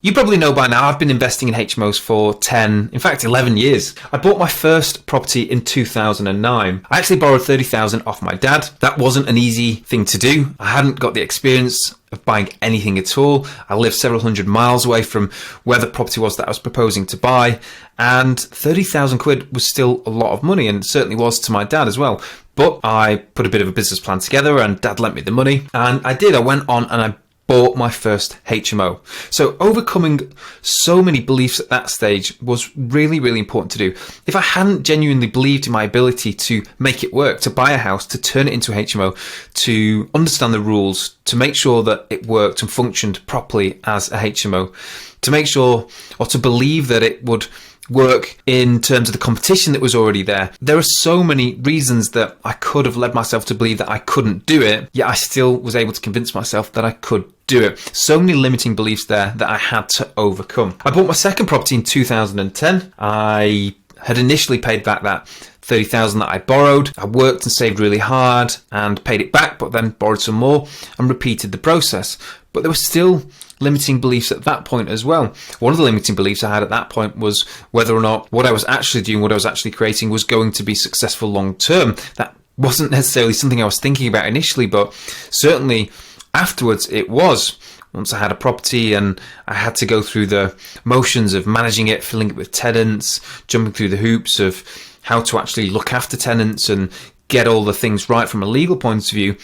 You probably know by now I've been investing in HMOs for 10, in fact 11 years. I bought my first property in 2009. I actually borrowed 30,000 off my dad. That wasn't an easy thing to do. I hadn't got the experience of buying anything at all. I lived several hundred miles away from where the property was that I was proposing to buy, and 30,000 quid was still a lot of money, and certainly was to my dad as well. But I put a bit of a business plan together and dad lent me the money, and I did. I went on and I bought my first HMO. So overcoming so many beliefs at that stage was really, really important to do. If I hadn't genuinely believed in my ability to make it work, to buy a house, to turn it into a HMO, to understand the rules, to make sure that it worked and functioned properly as a HMO, to make sure or to believe that it would work in terms of the competition that was already there. There are so many reasons that I could have led myself to believe that I couldn't do it, yet I still was able to convince myself that I could do it. So many limiting beliefs there that I had to overcome. I bought my second property in 2010. I had initially paid back that 30,000 that I borrowed. I worked and saved really hard and paid it back, but then borrowed some more and repeated the process. But there were still limiting beliefs at that point as well. One of the limiting beliefs I had at that point was whether or not what I was actually doing, what I was actually creating, was going to be successful long term. That wasn't necessarily something I was thinking about initially, but certainly afterwards it was. Once I had a property and I had to go through the motions of managing it, filling it with tenants, jumping through the hoops of how to actually look after tenants and get all the things right from a legal point of view,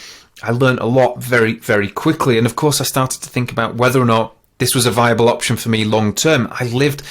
I learned a lot very, very quickly. And of course, I started to think about whether or not this was a viable option for me long term. I lived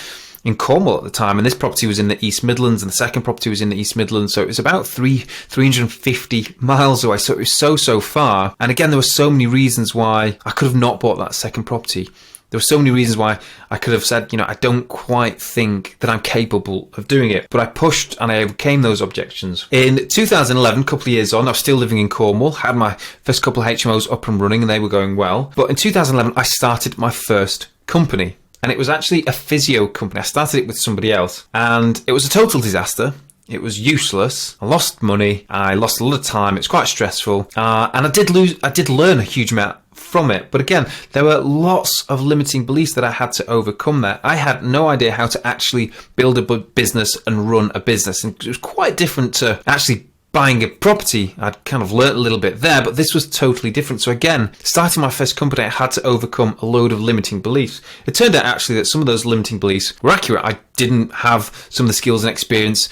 in Cornwall at the time, and this property was in the East Midlands, and the second property was in the East Midlands, so it was about 350 miles away, so it was so far. And again, there were so many reasons why I could have not bought that second property. There were so many reasons why I could have said, I don't quite think that I'm capable of doing it. But I pushed and I overcame those objections. In 2011, a couple of years on, I was still living in Cornwall, had my first couple of HMOs up and running and they were going well. But in 2011, I started my first company. And it was actually a physio company. I started it with somebody else. And it was a total disaster. It was useless. I lost money. I lost a lot of time. It was quite stressful. And I did learn a huge amount from it. But again, there were lots of limiting beliefs that I had to overcome there. I had no idea how to actually build a business and run a business. And it was quite different to actually buying a property. I'd kind of learnt a little bit there, but this was totally different. So again, starting my first company, I had to overcome a load of limiting beliefs. It turned out actually that some of those limiting beliefs were accurate. I didn't have some of the skills and experience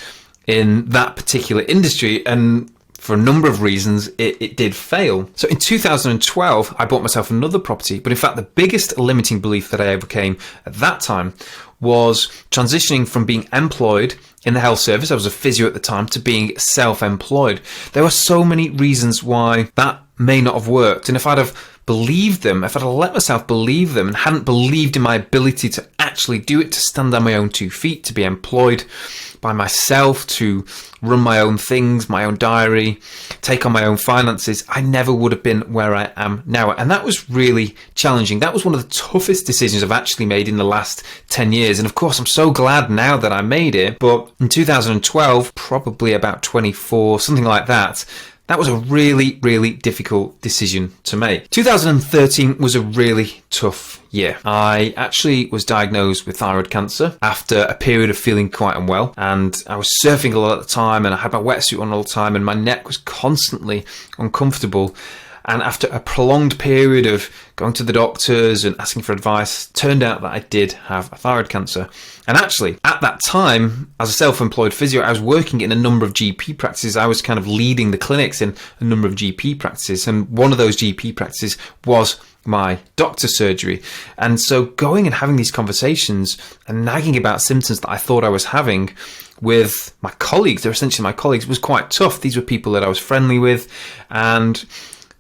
in that particular industry, and for a number of reasons, it did fail. So in 2012, I bought myself another property, but in fact, the biggest limiting belief that I overcame at that time was transitioning from being employed in the health service, I was a physio at the time, to being self-employed. There were so many reasons why that may not have worked. And if I'd have believed them, if I'd have let myself believe them and hadn't believed in my ability to actually do it, to stand on my own 2 feet, to be employed by myself, to run my own things, my own diary, take on my own finances, I never would have been where I am now. And that was really challenging. That was one of the toughest decisions I've actually made in the last 10 years. And of course, I'm so glad now that I made it. But in 2012, probably about 24, something like that, that was a really, really difficult decision to make. 2013 was a really tough year. I actually was diagnosed with thyroid cancer after a period of feeling quite unwell, and I was surfing a lot at the time, and I had my wetsuit on all the time, and my neck was constantly uncomfortable. And after a prolonged period of going to the doctors and asking for advice, turned out that I did have a thyroid cancer. And actually, at that time, as a self-employed physio, I was working in a number of GP practices. I was kind of leading the clinics in a number of GP practices. And one of those GP practices was my doctor's surgery. And so going and having these conversations and nagging about symptoms that I thought I was having with my colleagues, they're essentially my colleagues, was quite tough. These were people that I was friendly with, and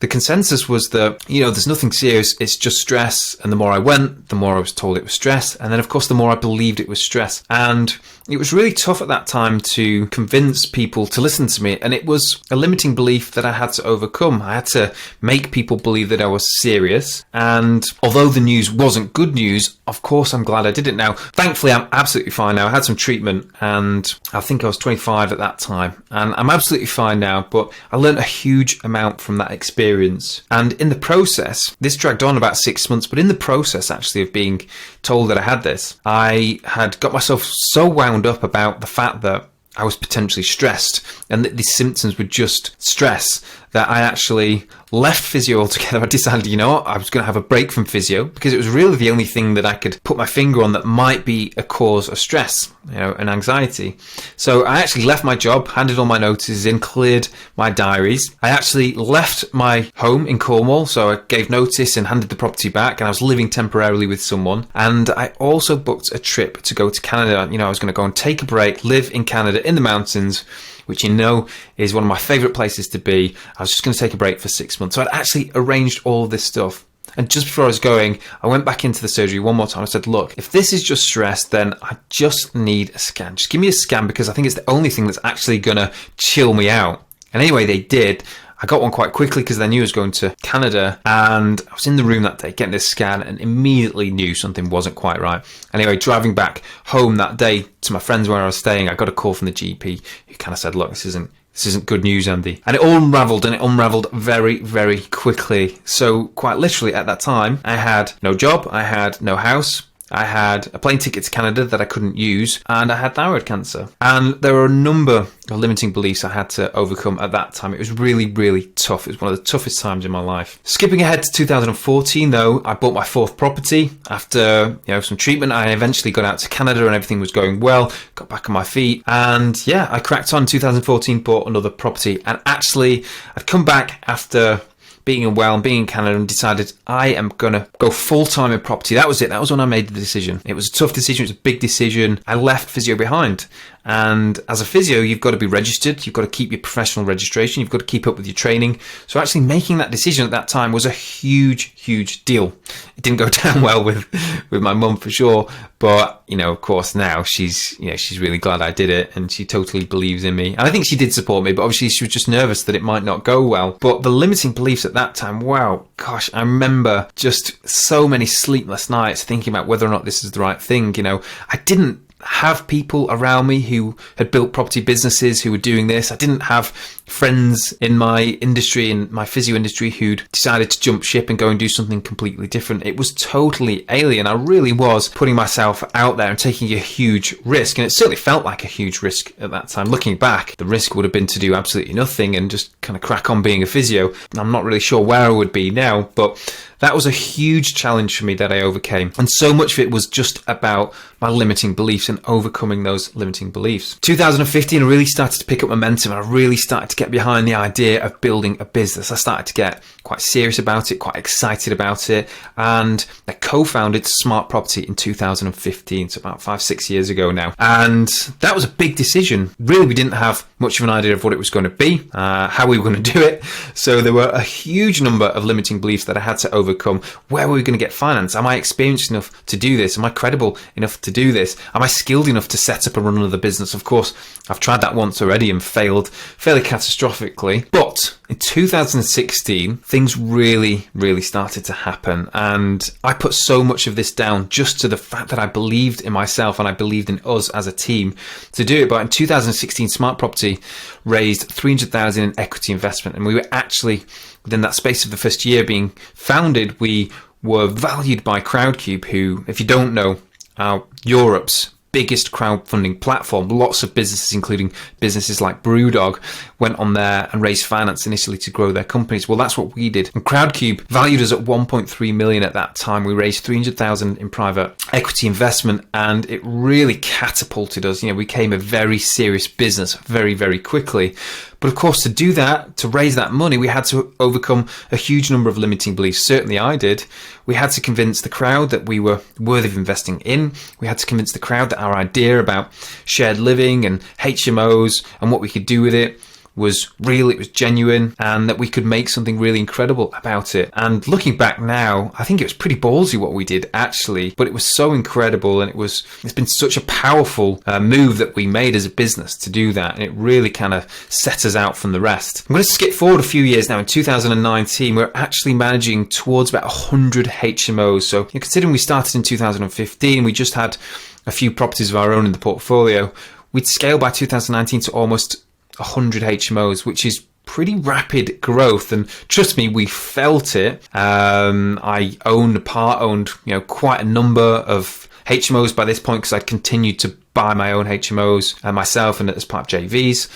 the consensus was that, there's nothing serious, it's just stress. And the more I went, the more I was told it was stress. And then, of course, the more I believed it was stress. And it was really tough at that time to convince people to listen to me. And it was a limiting belief that I had to overcome. I had to make people believe that I was serious. And although the news wasn't good news, of course, I'm glad I did it now. Thankfully, I'm absolutely fine now. I had some treatment, and I think I was 25 at that time. And I'm absolutely fine now. But I learned a huge amount from that experience. experience. And in the process, this dragged on about 6 months, but in the process actually of being told that I had this, I had got myself so wound up about the fact that I was potentially stressed and that these symptoms were just stress that I actually left physio altogether. I decided, you know what, I was going to have a break from physio because it was really the only thing that I could put my finger on that might be a cause of stress, and anxiety. So I actually left my job, handed all my notices in, cleared my diaries. I actually left my home in Cornwall, so I gave notice and handed the property back, and I was living temporarily with someone. And I also booked a trip to go to Canada. I was going to go and take a break, live in Canada in the mountains, which is one of my favourite places to be. I was just going to take a break for 6 months. So I'd actually arranged all of this stuff. And just before I was going, I went back into the surgery one more time. I said, look, if this is just stress, then I just need a scan. Just give me a scan because I think it's the only thing that's actually going to chill me out. And anyway, they did. I got one quite quickly because they knew I was going to Canada, and I was in the room that day getting this scan and immediately knew something wasn't quite right. Anyway, driving back home that day to my friends where I was staying, I got a call from the GP who kind of said, look, this isn't good news, Andy. And it all unraveled very, very quickly. So quite literally at that time, I had no job, I had no house, I had a plane ticket to Canada that I couldn't use, and I had thyroid cancer. And there were a number of limiting beliefs I had to overcome at that time. It was really, really tough. It was one of the toughest times in my life. Skipping ahead to 2014 though, I bought my fourth property. After some treatment, I eventually got out to Canada and everything was going well, got back on my feet. And I cracked on. 2014, bought another property. And actually, I'd come back after being unwell and being in Canada and decided I am going to go full-time in property. That was it. That was when I made the decision. It was a tough decision. It was a big decision. I left physio behind. And as a physio, you've got to be registered. You've got to keep your professional registration. You've got to keep up with your training. So actually making that decision at that time was a huge, huge deal. It didn't go down well with my mum for sure. But, of course now she's really glad I did it and she totally believes in me. And I think she did support me, but obviously she was just nervous that it might not go well. But the limiting beliefs at that time, wow, gosh, I remember just so many sleepless nights thinking about whether or not this is the right thing. I didn't have people around me who had built property businesses who were doing this. I didn't have friends in my industry, in my physio industry, who'd decided to jump ship and go and do something completely different. It was totally alien. I really was putting myself out there and taking a huge risk. And it certainly felt like a huge risk at that time. Looking back, the risk would have been to do absolutely nothing and just kind of crack on being a physio. I'm not really sure where I would be now, but that was a huge challenge for me that I overcame. And so much of it was just about my limiting beliefs and overcoming those limiting beliefs. 2015, I really started to pick up momentum and I really started to get behind the idea of building a business. I started to get quite serious about it, quite excited about it. And I co-founded Smart Property in 2015, so about 5-6 years ago now. And that was a big decision. Really, we didn't have much of an idea of what it was going to be, how we were going to do it. So there were a huge number of limiting beliefs that I had to overcome. Where were we going to get finance? Am I experienced enough to do this? Am I credible enough to do this? Am I skilled enough to set up and run another business? Of course, I've tried that once already and failed fairly catastrophically. But in 2016, things really, really started to happen. And I put so much of this down just to the fact that I believed in myself and I believed in us as a team to do it. But in 2016, Smart Property raised $300,000 in equity investment. And we were actually, within that space of the first year being founded, we were valued by Crowdcube, who, if you don't know, are Europe's biggest crowdfunding platform. Lots of businesses, including businesses like Brewdog, went on there and raised finance initially to grow their companies. Well, that's what we did. And Crowdcube valued us at 1.3 million at that time. We raised 300,000 in private equity investment, and it really catapulted us. We became a very serious business very, very quickly. But of course, to do that, to raise that money, we had to overcome a huge number of limiting beliefs. Certainly I did. We had to convince the crowd that we were worthy of investing in. We had to convince the crowd that our idea about shared living and HMOs and what we could do with it was real, it was genuine, and that we could make something really incredible about it. And looking back now, I think it was pretty ballsy what we did actually, but it was so incredible, and it's been such a powerful move that we made as a business to do that, and it really kind of set us out from the rest. I'm going to skip forward a few years now. In 2019, we're actually managing towards about 100 HMOs. So considering we started in 2015, we just had a few properties of our own in the portfolio. We'd scale by 2019 to almost 100 HMOs, which is pretty rapid growth, and trust me, we felt it. I owned quite a number of HMOs by this point, because I continued to buy my own HMOs myself and as part of JVs.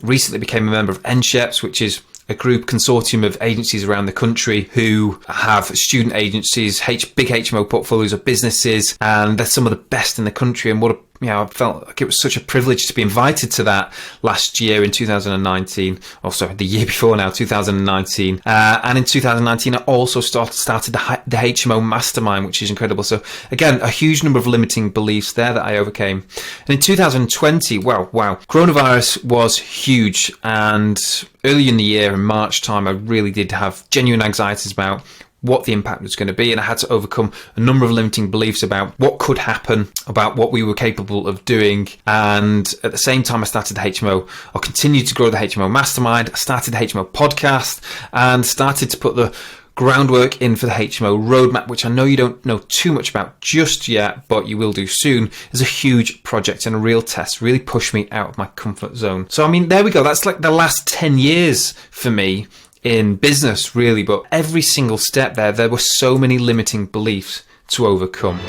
Recently became a member of NSHEPS, which is a group consortium of agencies around the country who have student agencies, big HMO portfolios of businesses, and they're some of the best in the country. And I felt like it was such a privilege to be invited to that last year in 2019, the year before now, 2019. And in 2019, I also started the HMO Mastermind, which is incredible. So again, a huge number of limiting beliefs there that I overcame. And in 2020, wow, coronavirus was huge. And early in the year, in March time, I really did have genuine anxieties about what the impact was going to be, and I had to overcome a number of limiting beliefs about what could happen, about what we were capable of doing. And at the same time I started the HMO, I continued to grow the HMO Mastermind, I started the HMO Podcast, and started to put the groundwork in for the HMO roadmap, which I know you don't know too much about just yet, but you will do soon. Is a huge project and a real test, really pushed me out of my comfort zone. So I mean, there we go, that's like the last 10 years for me in business, really. But every single step there were so many limiting beliefs to overcome.